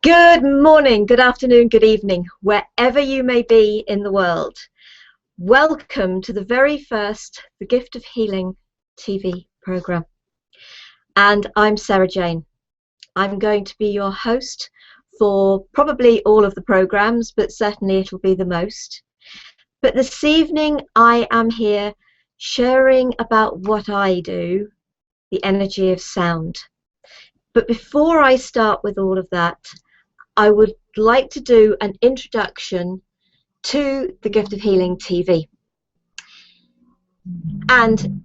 Good morning, good afternoon, good evening, wherever you may be in the world. Welcome to the very first The Gift of Healing TV program. And I'm Sarah Jane. I'm going to be your host for probably all of the programs, but certainly it'll be the most. But this evening I am here sharing about what I do, the energy of sound. But before I start with all of that, I would like to do an introduction to the Gift of Healing TV. And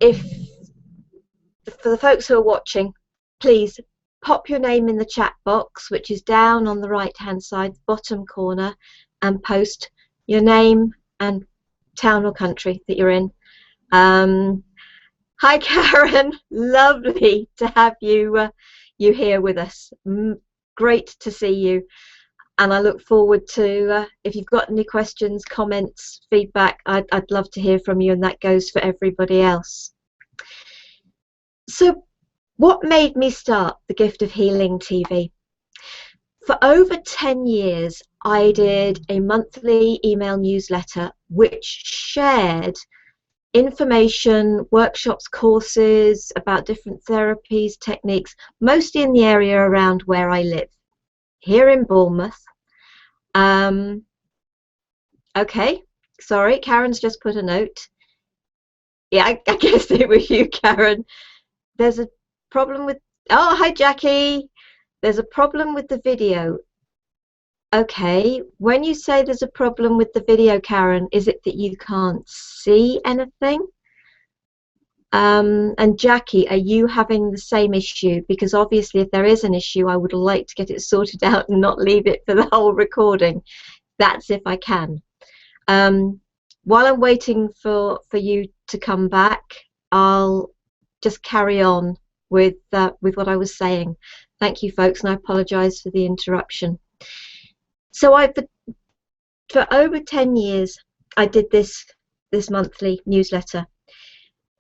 for the folks who are watching, please pop your name in the chat box, which is down on the right hand side, bottom corner, and post your name and town or country that you're in. Hi Karen, lovely to have you here with us. Great to see you. And I look forward to, if you've got any questions, comments, feedback, I'd love to hear from you, and that goes for everybody else. So what made me start the Gift of Healing TV? For over 10 years, I did a monthly email newsletter which shared information, workshops, courses about different therapies, techniques, mostly in the area around where I live, here in Bournemouth. Okay, sorry, Karen's just put a note. Yeah, I guess it was you, Karen. There's a problem with, oh, hi Jackie. There's a problem with the video. Okay, when you say there's a problem with the video, Karen, is it that you can't see anything? And Jackie, are you having the same issue? Because obviously if there is an issue, I would like to get it sorted out and not leave it for the whole recording. That's if I can. While I'm waiting for you to come back, I'll just carry on with what I was saying. Thank you, folks, and I apologise for the interruption. So for over 10 years, I did this monthly newsletter.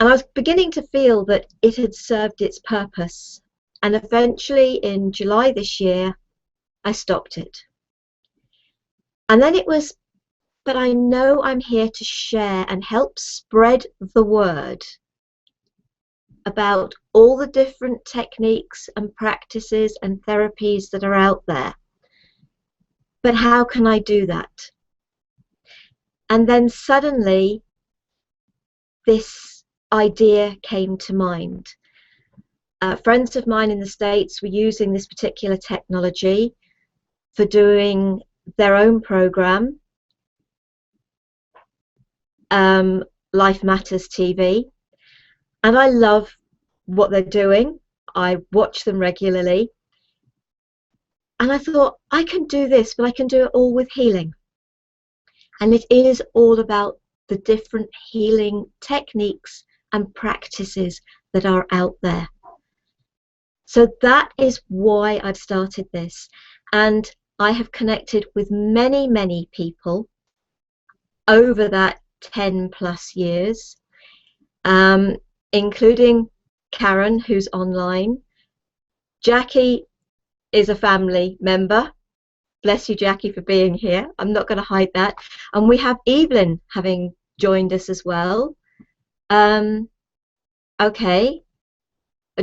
And I was beginning to feel that it had served its purpose. And eventually, in July this year, I stopped it. And then it was, but I know I'm here to share and help spread the word about all the different techniques and practices and therapies that are out there. But how can I do that? And then suddenly, this idea came to mind. Friends of mine in the States were using this particular technology for doing their own program, Life Matters TV, and I love what they're doing. I watch them regularly, and I thought, I can do this, but I can do it all with healing. And it is all about the different healing techniques and practices that are out there. So that is why I've started this, and I have connected with many, many people over that 10+ years, including Karen, who's online. Jackie is a family member. Bless you, Jackie, for being here. I'm not going to hide that. And we have Evelyn having joined us as well. Okay.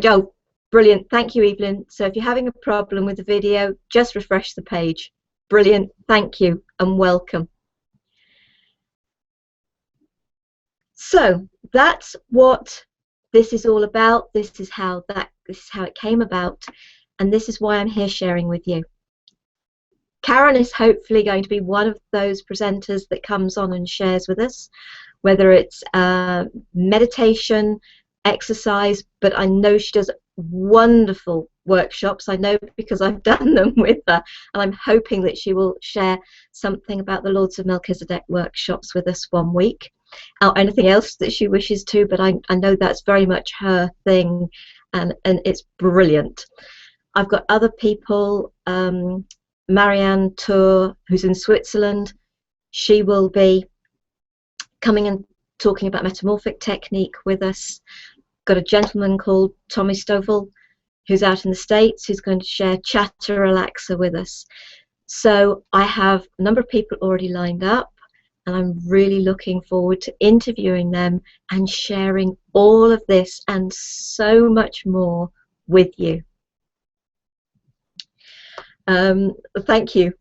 Oh, brilliant. Thank you, Evelyn. So if you're having a problem with the video, just refresh the page. Brilliant. Thank you and welcome. So that's what this is all about. This is how it came about, and this is why I'm here sharing with you. Karen is hopefully going to be one of those presenters that comes on and shares with us, whether it's meditation, exercise, but I know she does wonderful workshops. I know because I've done them with her, and I'm hoping that she will share something about the Lords of Melchizedek workshops with us one week, or anything else that she wishes to, but I know that's very much her thing, and it's brilliant. I've got other people, Marianne Tour, who's in Switzerland. She will be coming and talking about metamorphic technique with us. Got a gentleman called Tommy Stovall who's out in the States, who's going to share Chatter Relaxer with us. So I have a number of people already lined up, and I'm really looking forward to interviewing them and sharing all of this and so much more with you. Thank you,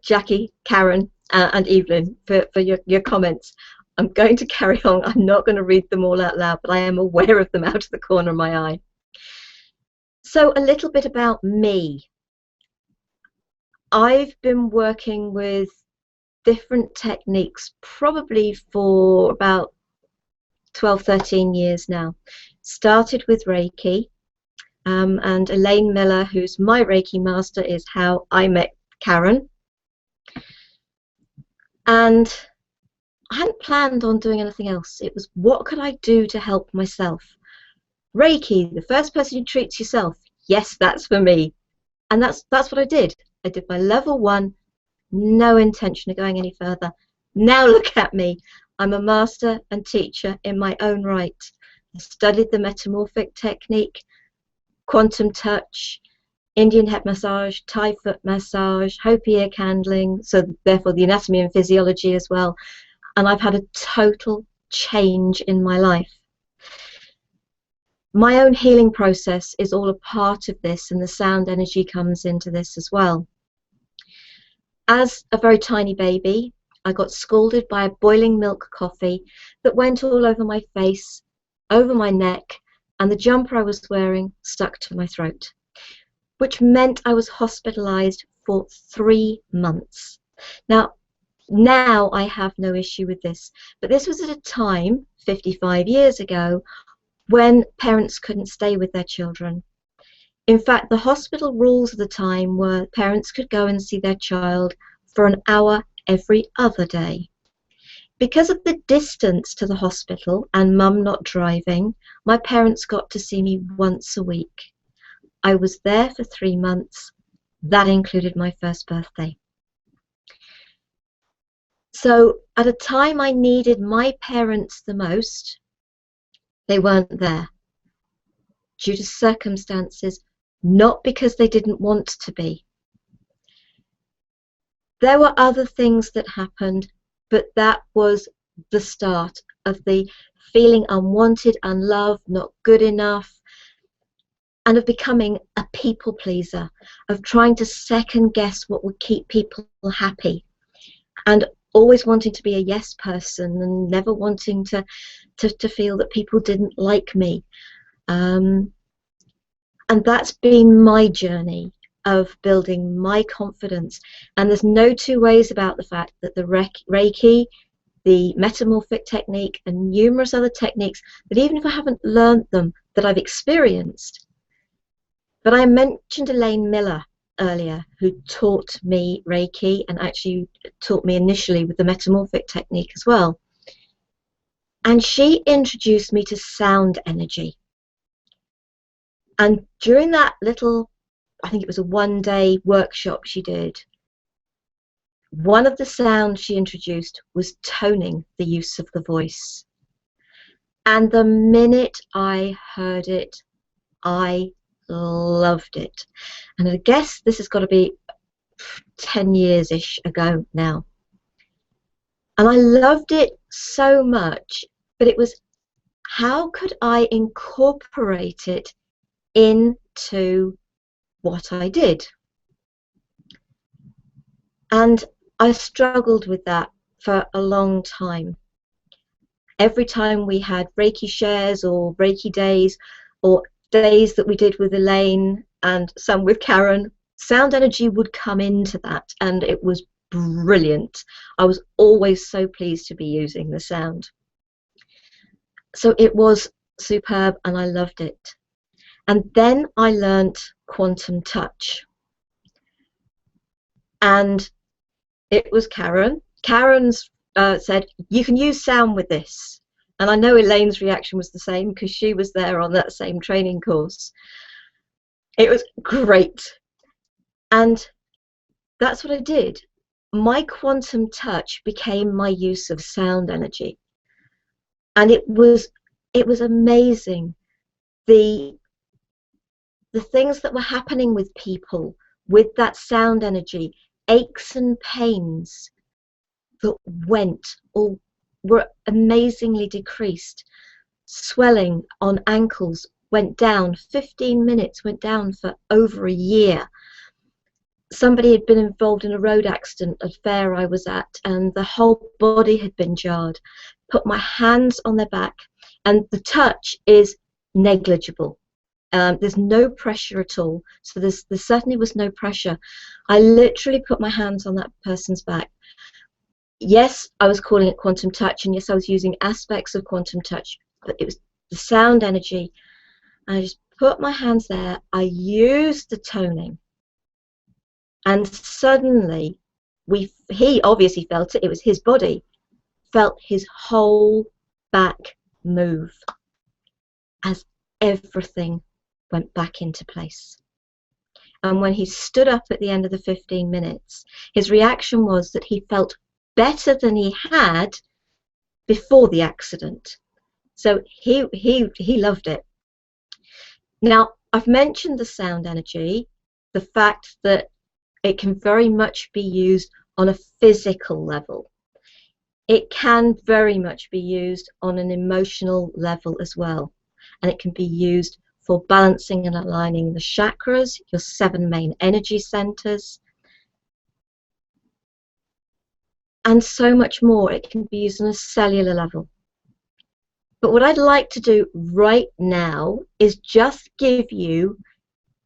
Jackie, Karen, and Evelyn for your comments. I'm going to carry on. I'm not going to read them all out loud, but I am aware of them out of the corner of my eye. So a little bit about me. I've been working with different techniques probably for about 12, 13 years now. Started with Reiki, and Elaine Miller, who's my Reiki master, is how I met Karen. And I hadn't planned on doing anything else. It was, what could I do to help myself? Reiki, the first person who treats yourself. Yes, that's for me. And that's what I did. I did my level 1, no intention of going any further. Now look at me. I'm a master and teacher in my own right. I studied the metamorphic technique, quantum touch, Indian head massage, Thai foot massage, Hopi ear candling, so therefore the anatomy and physiology as well. And I've had a total change in my life. My own healing process is all a part of this, and the sound energy comes into this as well. As a very tiny baby, I got scalded by a boiling milk coffee that went all over my face, over my neck, and the jumper I was wearing stuck to my throat, which meant I was hospitalized for 3 months. Now I have no issue with this, but this was at a time, 55 years ago, when parents couldn't stay with their children. In fact, the hospital rules at the time were parents could go and see their child for an hour every other day. Because of the distance to the hospital and mum not driving, my parents got to see me once a week. I was there for 3 months. That included my first birthday. So at a time I needed my parents the most, they weren't there due to circumstances, not because they didn't want to be. There were other things that happened, but that was the start of the feeling unwanted, unloved, not good enough, and of becoming a people pleaser, of trying to second guess what would keep people happy, and always wanting to be a yes person and never wanting to feel that people didn't like me. And that's been my journey of building my confidence. And there's no two ways about the fact that the Reiki, the metamorphic technique, and numerous other techniques that even if I haven't learned them, that I've experienced. But I mentioned Elaine Miller earlier, who taught me Reiki and actually taught me initially with the metamorphic technique as well. And she introduced me to sound energy. And during that little, I think it was a 1-day workshop she did, one of the sounds she introduced was toning, the use of the voice. And the minute I heard it, I loved it. And I guess this has got to be 10 years-ish ago now. And I loved it so much, but it was, how could I incorporate it into what I did? And I struggled with that for a long time. Every time we had Reiki shares or Reiki days or days that we did with Elaine and some with Karen, sound energy would come into that, and it was brilliant. I was always so pleased to be using the sound. So it was superb and I loved it. And then I learnt quantum touch. And it was Karen. Karen's said, you can use sound with this. And I know Elaine's reaction was the same because she was there on that same training course. It was great. And that's what I did. My quantum touch became my use of sound energy. And it was amazing. The the things that were happening with people with that sound energy, aches and pains that went or were amazingly decreased. Swelling on ankles went down, 15 minutes went down for over a year. Somebody had been involved in a road accident at a fair I was at, and the whole body had been jarred. Put my hands on their back, and the touch is negligible. There's no pressure at all, so there certainly was no pressure. I literally put my hands on that person's back. Yes, I was calling it quantum touch, and yes, I was using aspects of quantum touch, but it was the sound energy. And I just put my hands there, I used the toning, and suddenly he obviously felt it, it was his body, felt his whole back move as everything went back into place. And when he stood up at the end of the 15 minutes, his reaction was that he felt better than he had before the accident. So he loved it. Now, I've mentioned the sound energy, the fact that it can very much be used on a physical level. It can very much be used on an emotional level as well. And it can be used for balancing and aligning the chakras, your 7 main energy centers, and so much more. It can be used on a cellular level. But what I'd like to do right now is just give you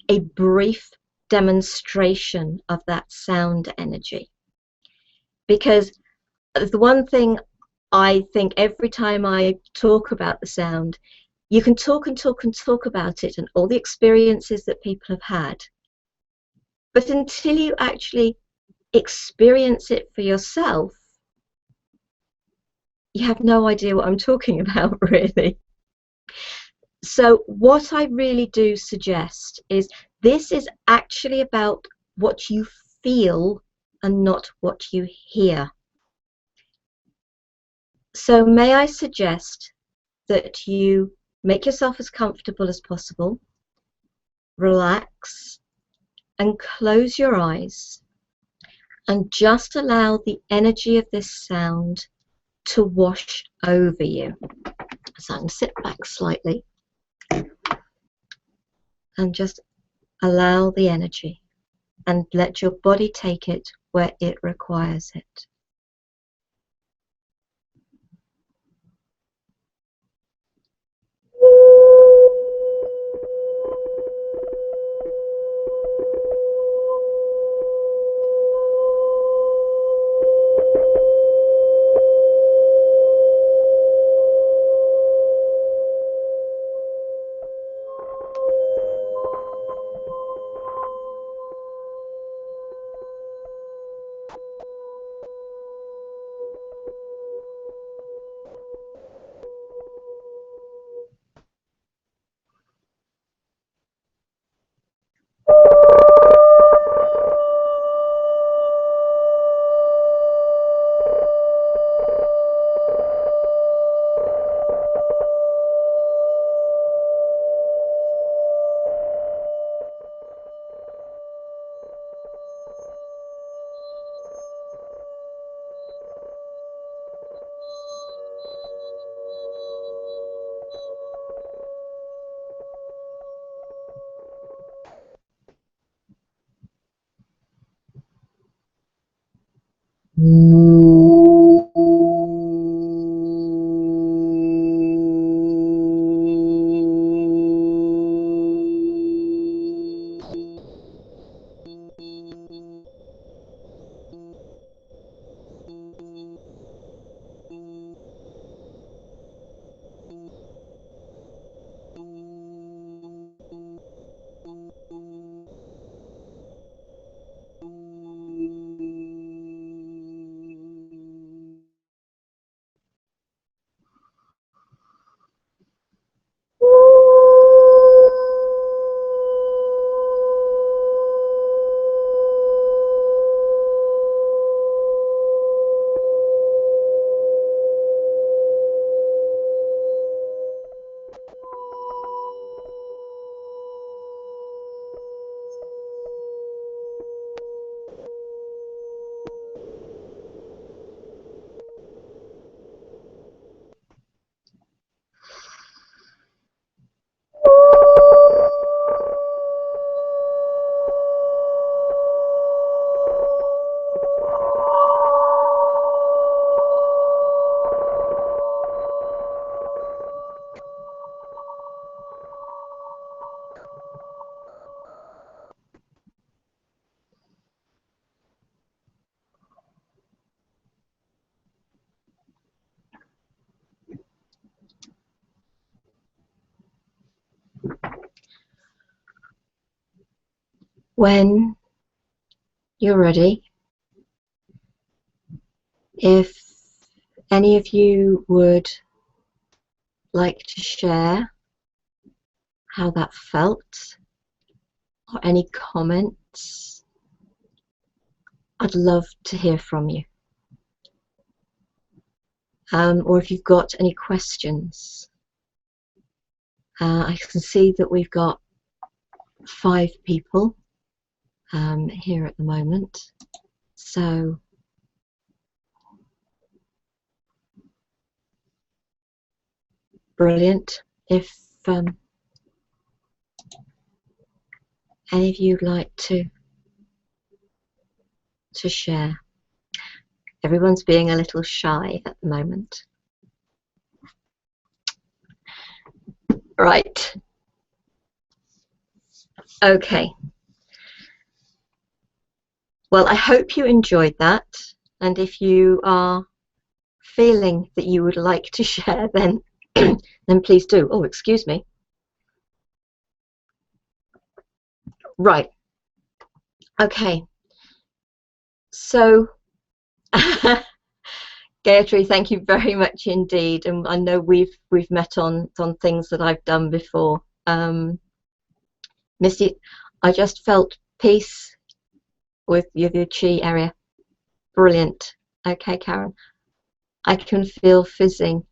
a brief demonstration of that sound energy. Because the one thing I think every time I talk about the sound, you can talk and talk and talk about it and all the experiences that people have had. But until you actually experience it for yourself, you have no idea what I'm talking about, really. So what I really do suggest is this is actually about what you feel and not what you hear. So may I suggest that you make yourself as comfortable as possible, relax, and close your eyes, and just allow the energy of this sound to wash over you. So I'm sit back slightly and just allow the energy and let your body take it where it requires it. When you're ready, if any of you would like to share how that felt or any comments, I'd love to hear from you. Or if you've got any questions. I can see that we've got 5 people here at the moment. So brilliant. If any of you would like to share. Everyone's being a little shy at the moment. Right. Okay. Well, I hope you enjoyed that. And if you are feeling that you would like to share, then then please do. Oh, excuse me. Right. Okay. So, Gayatri, thank you very much indeed. And I know we've met on things that I've done before. Misty, I just felt peace with your chi area. Brilliant. Okay, Karen. I can feel fizzing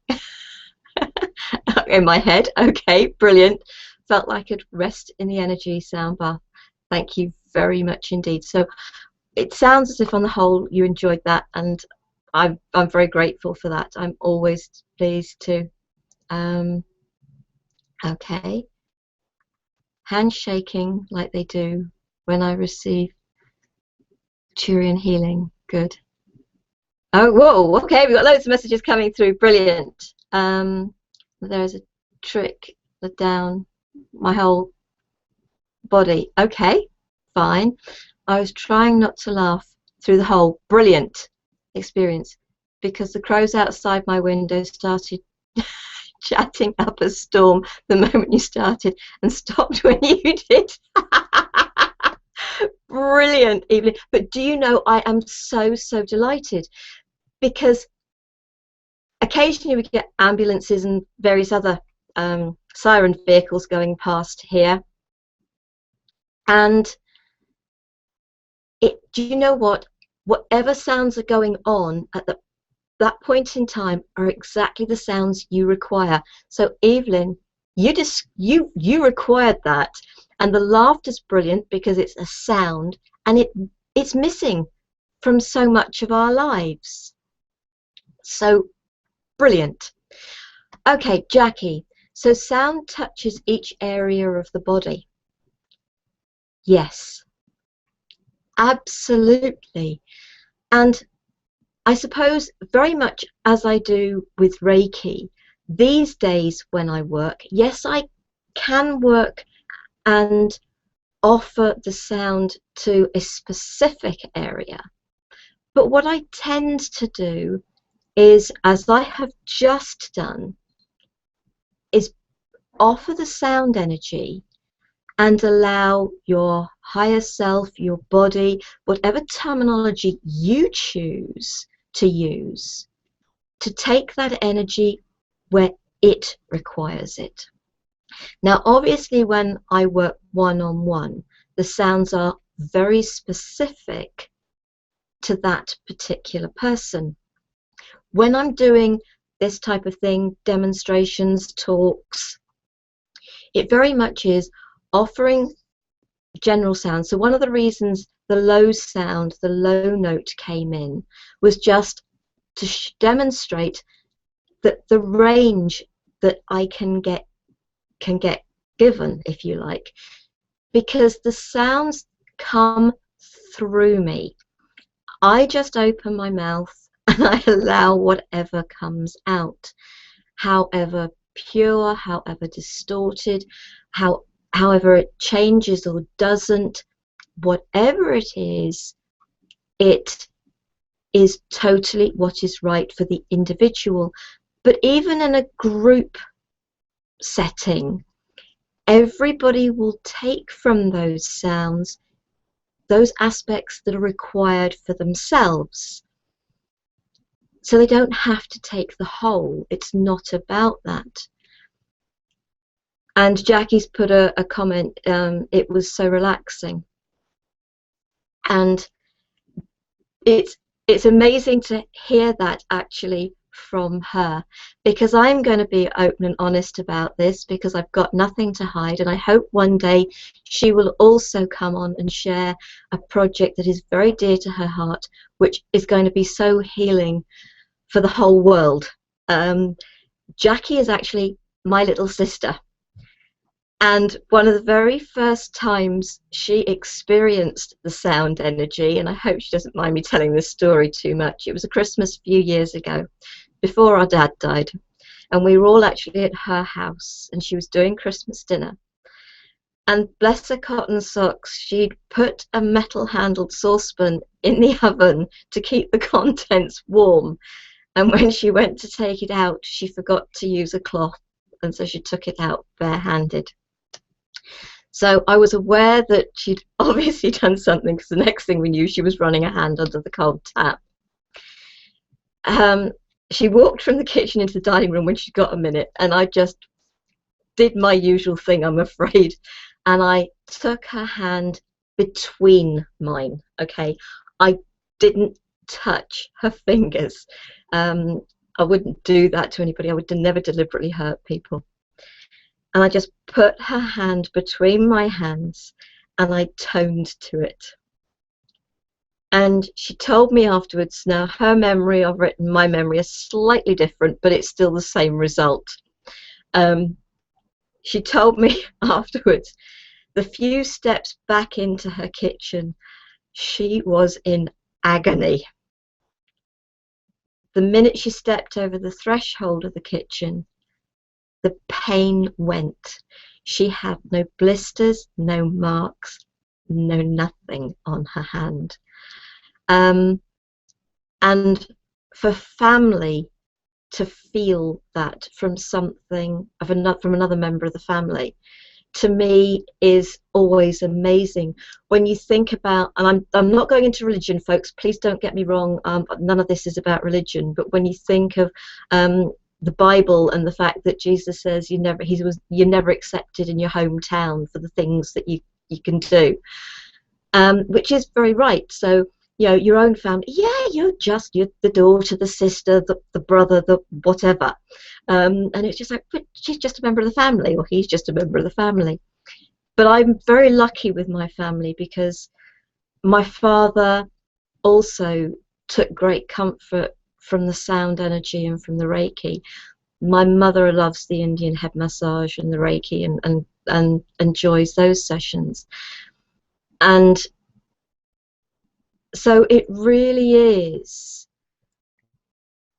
in my head. Okay, brilliant. Felt like I'd rest in the energy sound bath. Thank you very much indeed. So it sounds as if on the whole you enjoyed that, and I'm very grateful for that. I'm always pleased to. Okay. Handshaking like they do when I receive Turian healing. Good. Oh, whoa, okay, we've got loads of messages coming through. Brilliant. There's a trick down my whole body. Okay, fine. I was trying not to laugh through the whole. Brilliant experience, because the crows outside my window started chatting up a storm the moment you started and stopped when you did. Brilliant, Evelyn. But do you know, I am so delighted, because occasionally we get ambulances and various other siren vehicles going past here, and do you know what? Whatever sounds are going on at that point in time are exactly the sounds you require. So Evelyn, you required that, and the laughter's brilliant because it's a sound, and it's missing from so much of our lives. So brilliant. Okay, Jackie. So sound touches each area of the body. Yes, absolutely. And I suppose very much as I do with Reiki, these days when I work, yes, I can work and offer the sound to a specific area. But what I tend to do is, as I have just done, is offer the sound energy and allow your higher self, your body, whatever terminology you choose to use, to take that energy where it requires it. Now, obviously, when I work one-on-one, the sounds are very specific to that particular person. When I'm doing this type of thing, demonstrations, talks, it very much is offering general sound. So one of the reasons the low sound, the low note came in, was just to demonstrate that the range that I can get given, if you like, because the sounds come through me. I just open my mouth and I allow whatever comes out, however pure, however distorted, however it changes or doesn't, whatever it is totally what is right for the individual. But even in a group setting, everybody will take from those sounds those aspects that are required for themselves. So they don't have to take the whole. It's not about that. And Jackie's put a comment, it was so relaxing. And it's amazing to hear that actually from her, because I'm going to be open and honest about this, because I've got nothing to hide, and I hope one day she will also come on and share a project that is very dear to her heart, which is going to be so healing for the whole world. Jackie is actually my little sister, and one of the very first times she experienced the sound energy, and I hope she doesn't mind me telling this story too much, it was a Christmas a few years ago, before our dad died, and we were all actually at her house, and she was doing Christmas dinner. And bless her cotton socks, she'd put a metal-handled saucepan in the oven to keep the contents warm. And when she went to take it out, she forgot to use a cloth, and so she took it out barehanded. So I was aware that she'd obviously done something, because the next thing we knew, she was running a hand under the cold tap. She walked from the kitchen into the dining room when she got a minute, and I just did my usual thing, I'm afraid, and I took her hand between mine. Okay, I didn't touch her fingers. I wouldn't do that to anybody. I would never deliberately hurt people. And I just put her hand between my hands, and I toned to it. And she told me afterwards, now her memory of it and my memory are slightly different, but it's still the same result. She told me afterwards, the few steps back into her kitchen, she was in agony. The minute she stepped over the threshold of the kitchen, the pain went. She had no blisters, no marks, no nothing on her hand. And for family to feel that from from another member of the family, to me is always amazing. When you think about, and I'm not going into religion, folks, please don't get me wrong, none of this is about religion, but when you think of the Bible and the fact that Jesus says you're never accepted in your hometown for the things that you can do, which is very right. So, you know, your own family, yeah, you're the daughter, the sister, the brother, the whatever, and it's just like, but she's just a member of the family, or he's just a member of the family. But I'm very lucky with my family, because my father also took great comfort from the sound energy and from the Reiki. My mother loves the Indian head massage and the Reiki, and enjoys those sessions. And so it really is,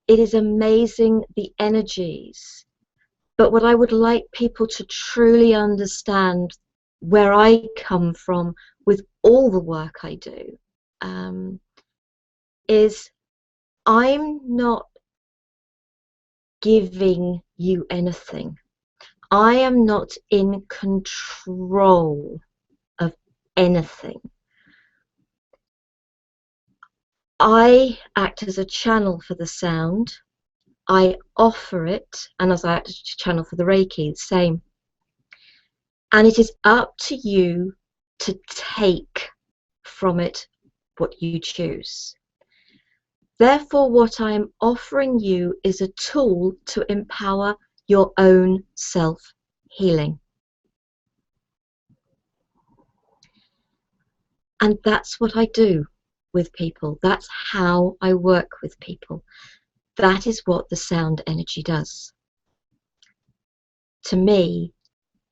it is amazing, the energies. But what I would like people to truly understand, where I come from with all the work I do, is I'm not giving you anything. I am not in control of anything. I act as a channel for the sound. I offer it, and as I act as a channel for the Reiki, the same. And it is up to you to take from it what you choose. Therefore, what I am offering you is a tool to empower your own self-healing. And that's what I do with people. That's how I work with people. That is what the sound energy does. To me,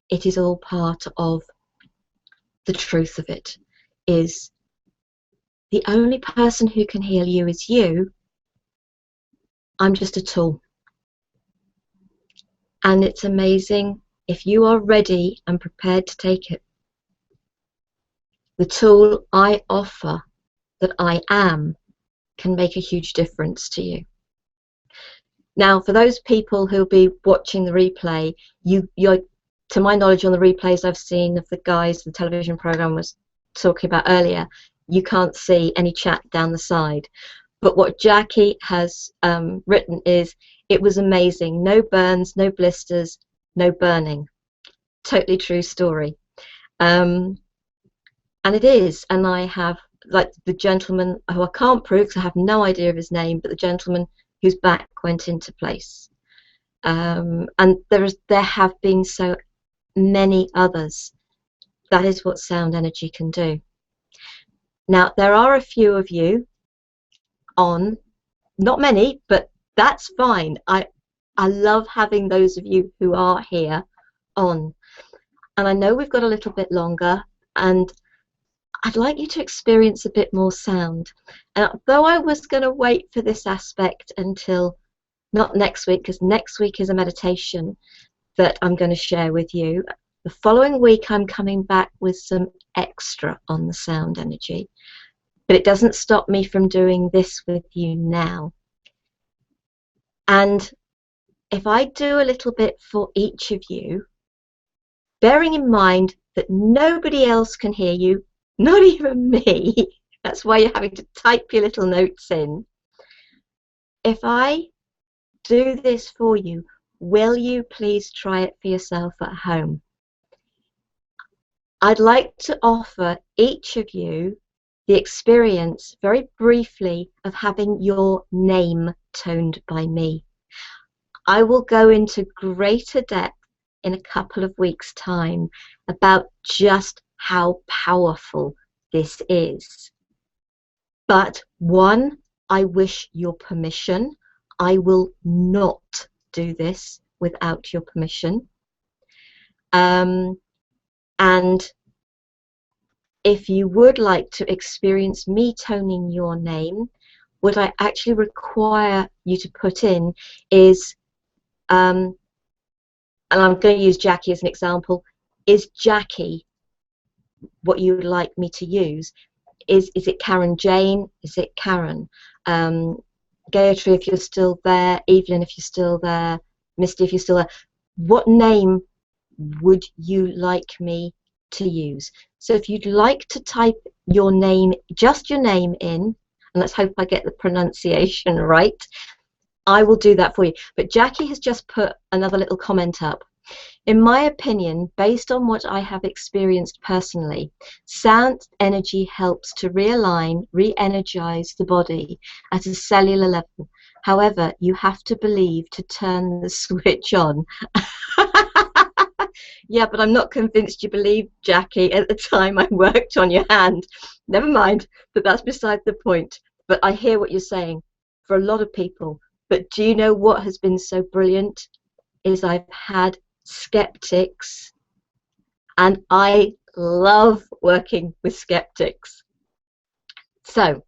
it is all part of the truth of it, is the only person who can heal you is you. I'm just a tool. And it's amazing if you are ready and prepared to take it. The tool I offer, that I am, can make a huge difference to you. Now, for those people who'll be watching the replay, you're, to my knowledge, on the replays I've seen of the guys, the television program was talking about earlier, you can't see any chat down the side. But what Jackie has written is, it was amazing. No burns, no blisters, no burning. Totally true story. And it is. And I have, like, the gentleman who I can't prove because I have no idea of his name, but the gentleman whose back went into place. And there have been so many others. That is what sound energy can do. Now, there are a few of you on, not many, but that's fine. I love having those of you who are here on. And I know we've got a little bit longer, and I'd like you to experience a bit more sound. And though I was going to wait for this aspect until not next week, because next week is a meditation that I'm going to share with you. The following week I'm coming back with some extra on the sound energy. But it doesn't stop me from doing this with you now. And if I do a little bit for each of you, bearing in mind that nobody else can hear you, not even me, that's why you're having to type your little notes in. If I do this for you, will you please try it for yourself at home? I'd like to offer each of you the experience, very briefly, of having your name toned by me. I will go into greater depth in a couple of weeks' time about just how powerful this is. But one, I wish your permission. I will not do this without your permission. And if you would like to experience me toning your name, what I actually require you to put in is, and I'm going to use Jackie as an example, is Jackie what you would like me to use? Is it Karen Jane? Is it Karen? Gayatri, if you're still there, Evelyn, if you're still there, Misty, if you're still there, what name would you like me to use? So if you'd like to type your name, just your name in, and let's hope I get the pronunciation right, I will do that for you. But Jackie has just put another little comment up. In my opinion, based on what I have experienced personally, sound energy helps to realign, re-energize the body at a cellular level. However, you have to believe to turn the switch on. Yeah, but I'm not convinced you believed, Jackie, at the time I worked on your hand. Never mind, but that's beside the point. But I hear what you're saying for a lot of people. But do you know what has been so brilliant? Is I've had skeptics, and I love working with skeptics. So,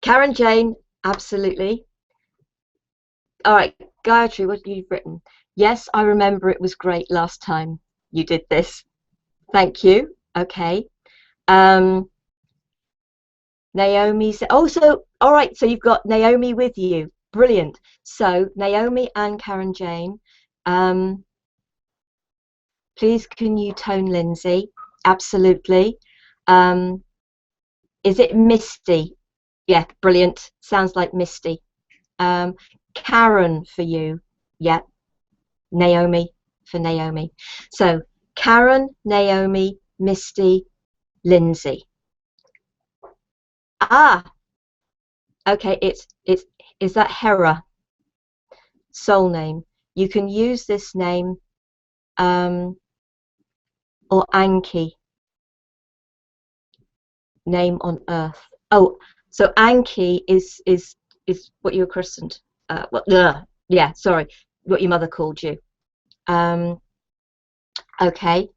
Karen Jane, absolutely. All right, Gayatri, what have you written? Yes, I remember it was great last time you did this. Thank you. Okay. Naomi said, oh, so, all right, so you've got Naomi with you. Brilliant. So, Naomi and Karen Jane, please can you tone Lindsay? Absolutely. Is it Misty? Yeah, brilliant. Sounds like Misty. Karen for you. Yeah. Naomi for Naomi. So Karen, Naomi, Misty, Lindsay. Ah, okay, is that Hera? Soul name. You can use this name, or Anki, name on earth. Oh, so Anki is what you were christened. Yeah, sorry, what your mother called you. Okay.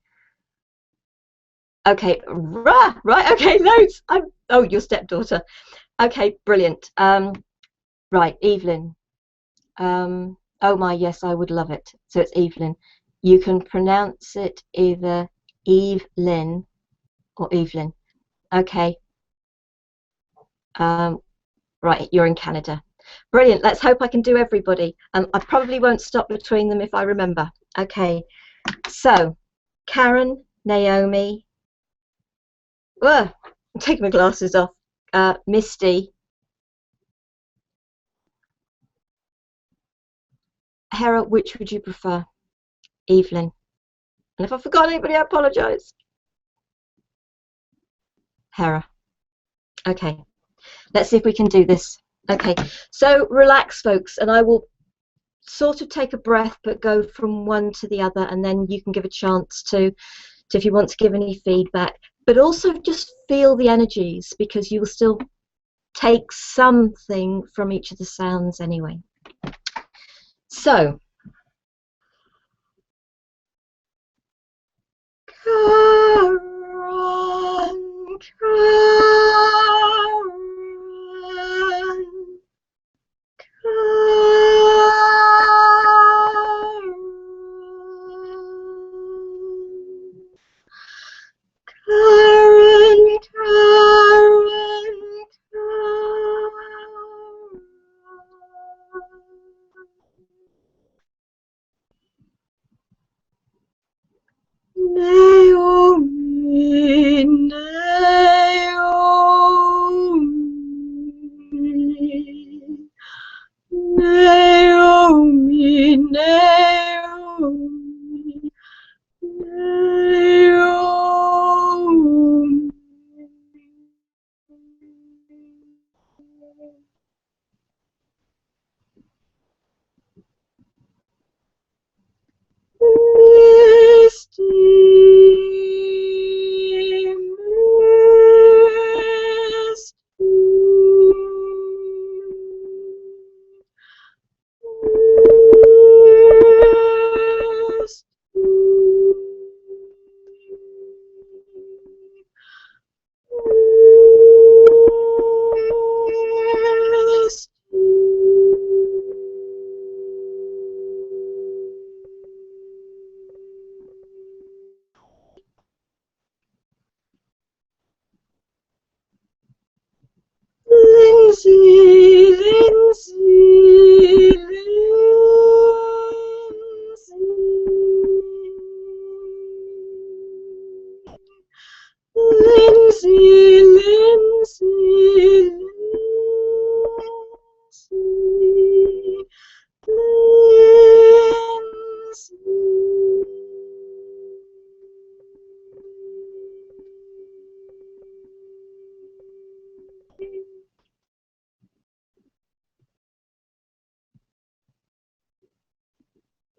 Okay, right, okay, notes. Oh, your stepdaughter. Okay, brilliant. Right, Evelyn. Oh my, yes, I would love it. So it's Evelyn. You can pronounce it either Evelyn or Evelyn. Okay. Right, you're in Canada. Brilliant. Let's hope I can do everybody. I probably won't stop between them if I remember. Okay. So, Karen, Naomi, I'm taking my glasses off. Misty, Hera, which would you prefer? Evelyn. And if I forgot anybody, I apologise. Hera. Okay, let's see if we can do this. Okay, so relax, folks, and I will sort of take a breath but go from one to the other, and then you can give a chance to if you want to give any feedback, but also just feel the energies, because you will still take something from each of the sounds anyway. So Naomi, Naomi, Naomi, Naomi, Naomi. Misty, Lindsay, Lindsay, Lindsay, Lindsay, Lindsay,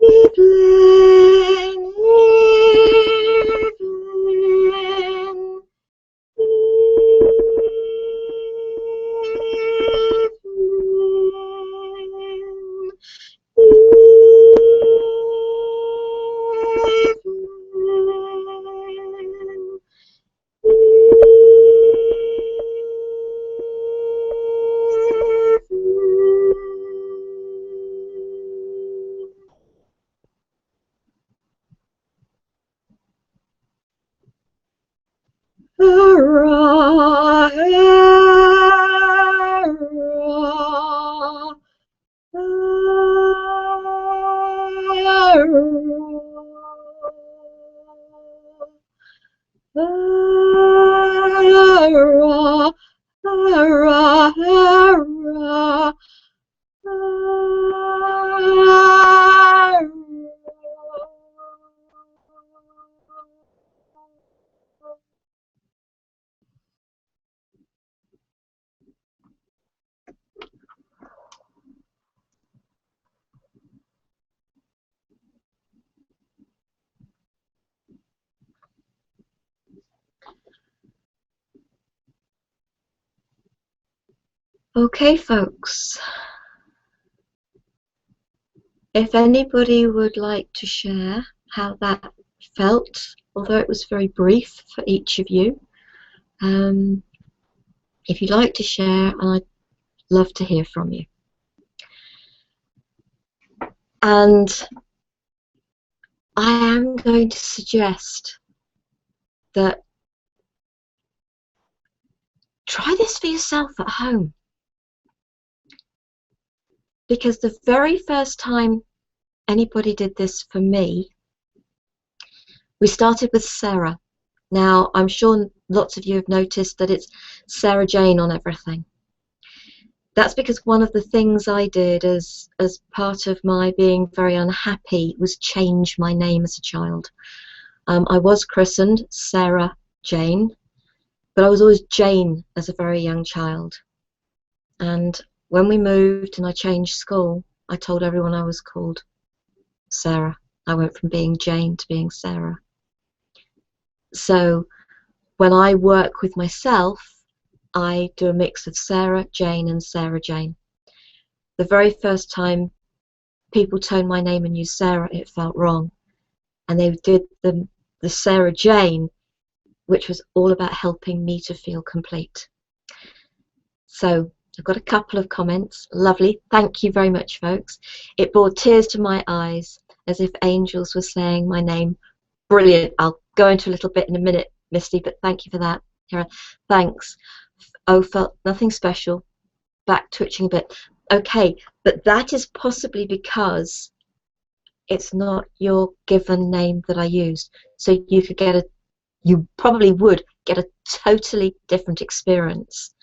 Evelyn, Evelyn, Sara, Okay, folks, if anybody would like to share how that felt, although it was very brief for each of you, if you'd like to share, I'd love to hear from you. And I am going to suggest that try this for yourself at home, because the very first time anybody did this for me, we started with Sara. Now, I'm sure lots of you have noticed that it's Sarah Jane on everything. That's because one of the things I did as part of my being very unhappy was change my name as a child. I was christened Sarah Jane, but I was always Jane as a very young child. And when we moved and I changed school, I told everyone I was called Sarah. I went from being Jane to being Sarah. So when I work with myself, I do a mix of Sarah Jane and Sarah Jane. The very first time people toned my name and used Sarah, it felt wrong. And they did the Sarah Jane, which was all about helping me to feel complete. So I've got a couple of comments. Lovely. Thank you very much, folks. It brought tears to my eyes as if angels were saying my name. Brilliant. I'll go into a little bit in a minute, Misty, but thank you for that. Here, thanks. Oh, felt nothing special. Back twitching a bit. Okay, but that is possibly because it's not your given name that I used. So you probably would get a totally different experience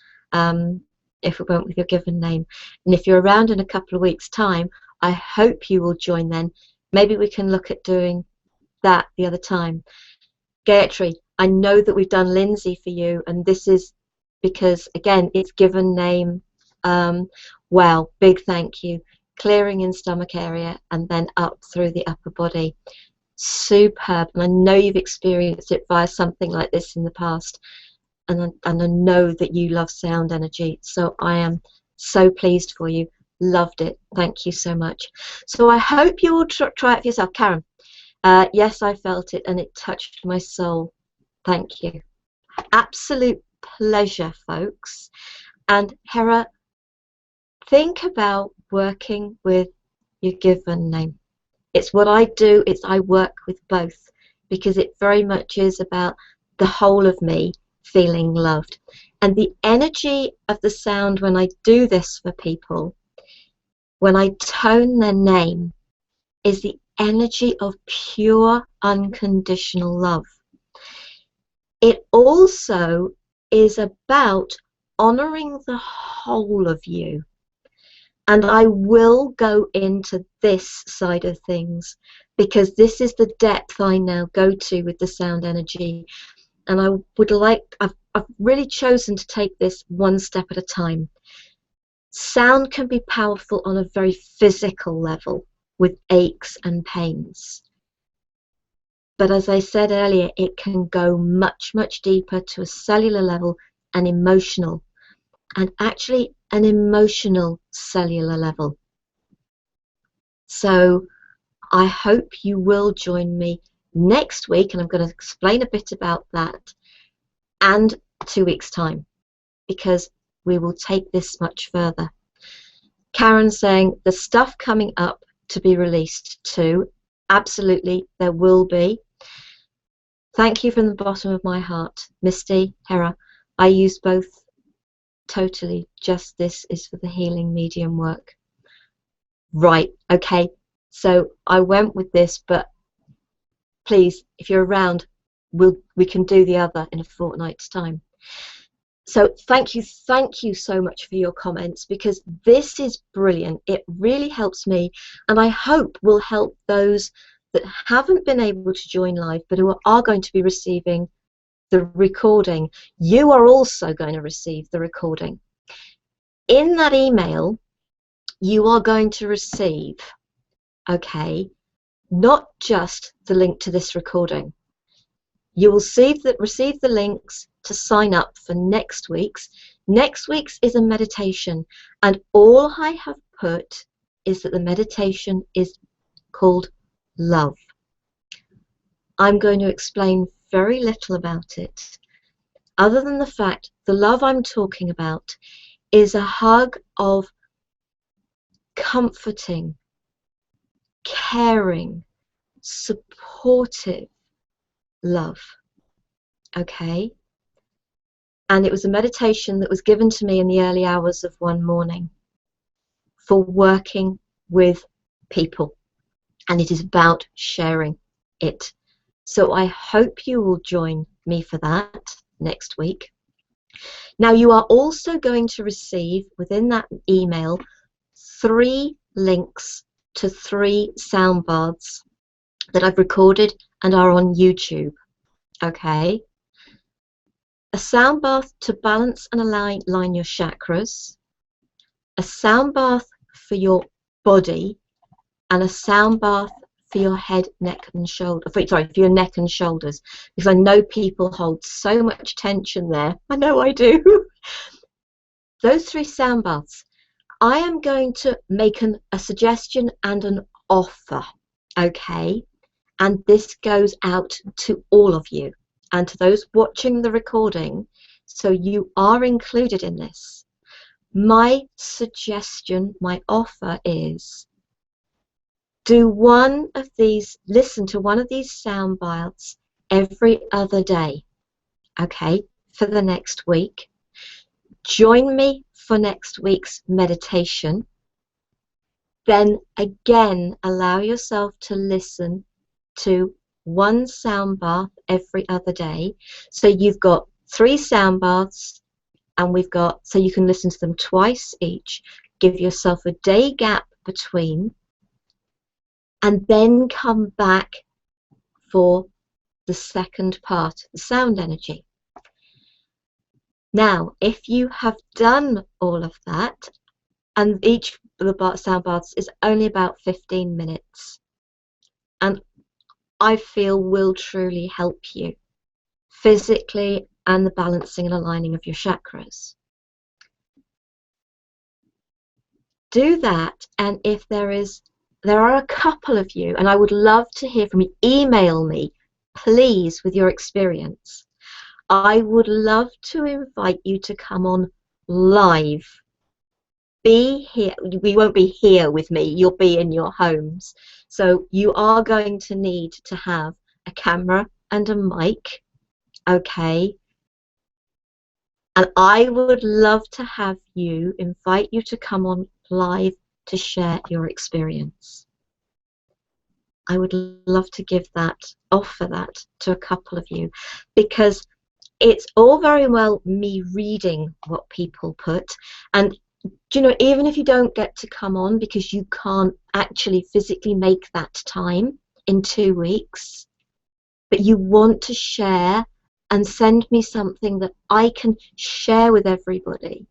if it went with your given name. And if you're around in a couple of weeks' time, I hope you will join then. Maybe we can look at doing that the other time. Gayatri, I know that we've done Lindsay for you, and this is because, again, it's given name. Well, big thank you. Clearing in stomach area and then up through the upper body. Superb. And I know you've experienced it via something like this in the past. And I know that you love sound energy. So I am so pleased for you. Loved it. Thank you so much. So I hope you will try it for yourself. Karen, yes, I felt it and it touched my soul. Thank you. Absolute pleasure, folks. And Hera, think about working with your given name. It's what I do. I work with both because it very much is about the whole of me feeling loved. And the energy of the sound when I do this for people, when I tone their name, is the energy of pure unconditional love. It also is about honoring the whole of you. And I will go into this side of things because this is the depth I now go to with the sound energy. And I would like, I've really chosen to take this one step at a time. Sound can be powerful on a very physical level with aches and pains. But as I said earlier, it can go much, much deeper to a cellular level and emotional. And actually an emotional cellular level. So I hope you will join me next week, and I'm going to explain a bit about that, and 2 weeks' time, because we will take this much further. Karen saying the stuff coming up to be released too. Absolutely, there will be. Thank you from the bottom of my heart. Misty, Hera, I use both. Totally, just this is for the healing medium work. Right, okay, so I went with this, but please, if you're around, we can do the other in a fortnight's time. So thank you so much for your comments, because this is brilliant. It really helps me, and I hope will help those that haven't been able to join live, but who are going to be receiving the recording. You are also going to receive the recording. In that email, you are going to receive, okay, not just the link to this recording. You will receive the links to sign up for next week's. Next week's is a meditation, and all I have put is that the meditation is called love. I'm going to explain very little about it, other than the fact the love I'm talking about is a hug of comforting, caring, supportive love. Okay? And it was a meditation that was given to me in the early hours of one morning for working with people. And it is about sharing it. So I hope you will join me for that. next week. Now, you are also going to receive within that email 3 links to 3 sound baths that I've recorded and are on YouTube. Okay? A sound bath to balance and align your chakras, a sound bath for your body, and a sound bath for your head, neck, and shoulder. For your neck and shoulders, because I know people hold so much tension there. I know I do. Those 3 sound baths, I am going to make a suggestion and an offer, okay? And this goes out to all of you and to those watching the recording, so you are included in this. My suggestion, my offer is, listen to one of these sound baths every other day, okay, for the next week. Join me for next week's meditation. Then again, allow yourself to listen to 1 sound bath every other day. So you've got 3 sound baths, and so you can listen to them twice each. Give yourself a day gap between, and then come back for the second part, the sound energy. Now, if you have done all of that, and each of the sound baths is only about 15 minutes, and I feel will truly help you physically and the balancing and aligning of your chakras. Do that, and if there are a couple of you, and I would love to hear from you, email me, please, with your experience. I would love to invite you to come on live. Be here. We won't be here with me. You'll be in your homes. So you are going to need to have a camera and a mic, okay? And I would love to invite you to come on live to share your experience. I would love to offer that to a couple of you, because it's all very well me reading what people put, and even if you don't get to come on because you can't actually physically make that time in 2 weeks, but you want to share and send me something that I can share with everybody,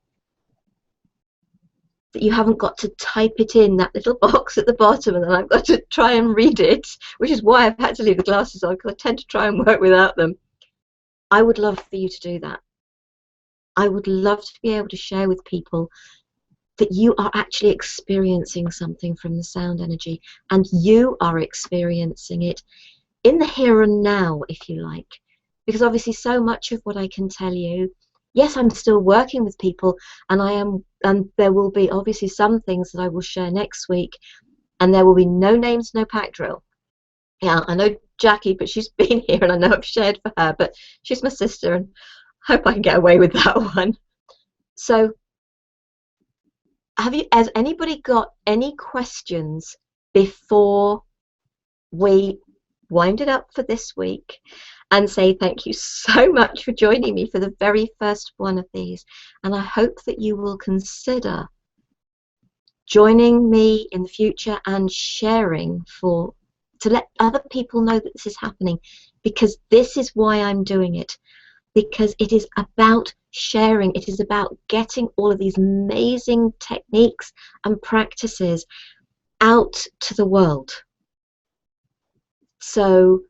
that you haven't got to type it in that little box at the bottom and then I've got to try and read it, which is why I've had to leave the glasses on, because I tend to try and work without them. I would love for you to do that. I would love to be able to share with people that you are actually experiencing something from the sound energy, and you are experiencing it in the here and now, if you like. Because obviously so much of what I can tell you, yes, I'm still working with people, and there will be obviously some things that I will share next week, and there will be no names, no pack drill. Yeah, I know Jackie, but she's been here and I know I've shared for her, but she's my sister and I hope I can get away with that one. So has anybody got any questions before we wind it up for this week and say thank you so much for joining me for the very first one of these? And I hope that you will consider joining me in the future and sharing to let other people know that this is happening, because this is why I'm doing it, because it is about sharing. It is about getting all of these amazing techniques and practices out to the world. So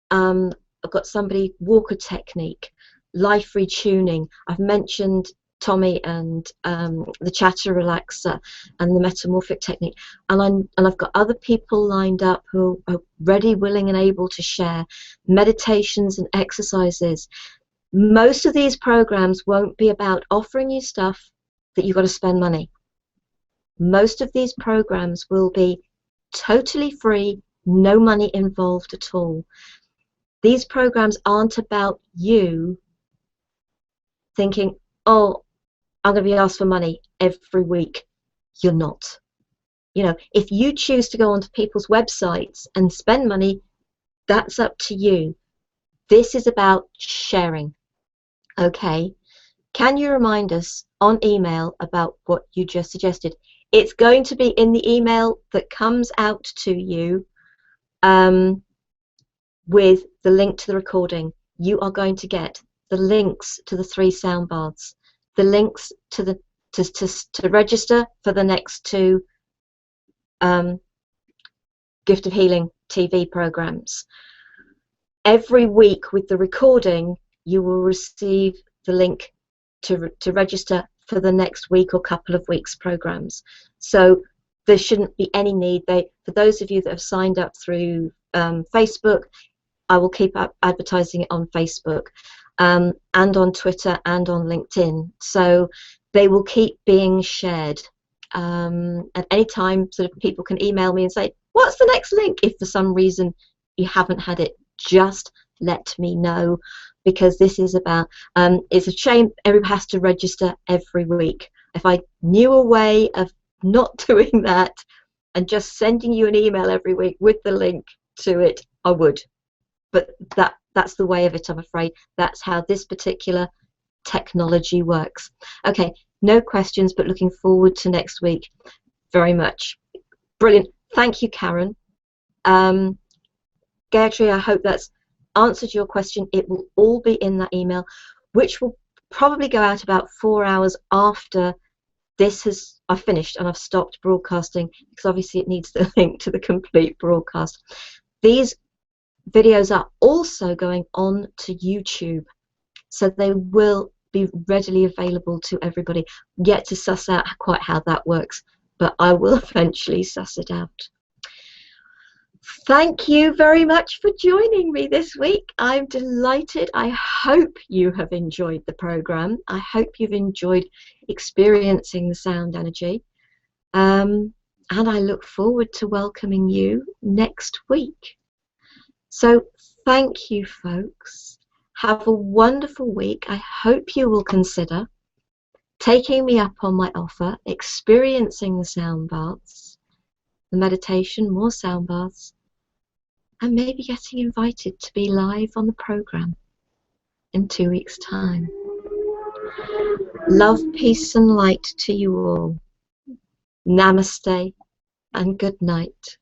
I've got somebody, walker technique, life retuning. I've mentioned Tommy and the chatter relaxer and the metamorphic technique, and I've got other people lined up who are ready, willing and able to share meditations and exercises. Most of these programs won't be about offering you stuff that you've got to spend money. Most of these programs will be totally free, no money involved at all. These programs aren't about you thinking, oh, I'm going to be asked for money every week. You're not. If you choose to go onto people's websites and spend money, that's up to you. This is about sharing. Okay. Can you remind us on email about what you just suggested? It's going to be in the email that comes out to you with the link to the recording. You are going to get the links to the 3 sound baths, the links to the to register for the next 2 Gift of Healing TV programs. Every week with the recording, you will receive the link to register for the next week or couple of weeks programs. So there shouldn't be any need. For those of you that have signed up through Facebook, I will keep up advertising it on Facebook and on Twitter and on LinkedIn. So they will keep being shared. At any time, sort of people can email me and say, what's the next link? If for some reason you haven't had it, just let me know, because this is about, it's a shame everyone has to register every week. If I knew a way of not doing that and just sending you an email every week with the link to it, I would. But that's the way of it, I'm afraid. That's how this particular technology works. Okay, no questions, but looking forward to next week very much. Brilliant. Thank you, Karen. Gayatri, I hope that's answered your question. It will all be in that email, which will probably go out about 4 hours after I've finished and I've stopped broadcasting, because obviously it needs the link to the complete broadcast. These videos are also going on to YouTube, so they will be readily available to everybody. Yet to suss out quite how that works, but I will eventually suss it out. Thank you very much for joining me this week. I'm delighted. I hope you have enjoyed the program. I hope you've enjoyed experiencing the sound energy. And I look forward to welcoming you next week. So thank you, folks. Have a wonderful week. I hope you will consider taking me up on my offer, experiencing the sound baths, the meditation, more sound baths, and maybe getting invited to be live on the program in 2 weeks' time. Love, peace, and light to you all. Namaste and good night.